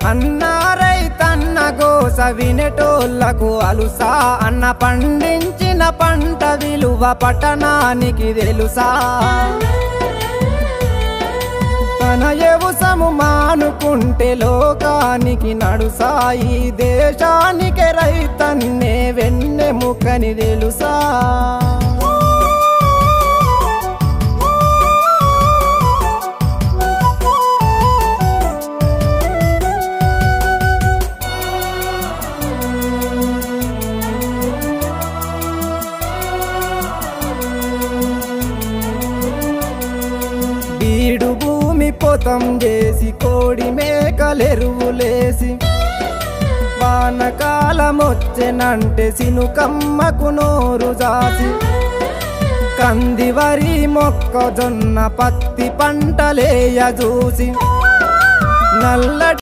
అన్న రైతన్న గోస వినేటోళ్లకు అలుసా అన్న పండించిన పంట విలువ పట్టణానికి తెలుసా తన వ్యవసాయము మానుకుంటే లోకానికి నడుసా ఈ దేశానికి రైతన్నే వెన్నెముకని తెలుసా బీడు భూమి పొతం చేసి కోడి మేకలెరువులేసి వానకాలమొచ్చెనంటే సినుకమ్మకు నోరు జాసి కంది వరి మొక్కజొన్న పత్తి పంటలేయ చూసి నల్ల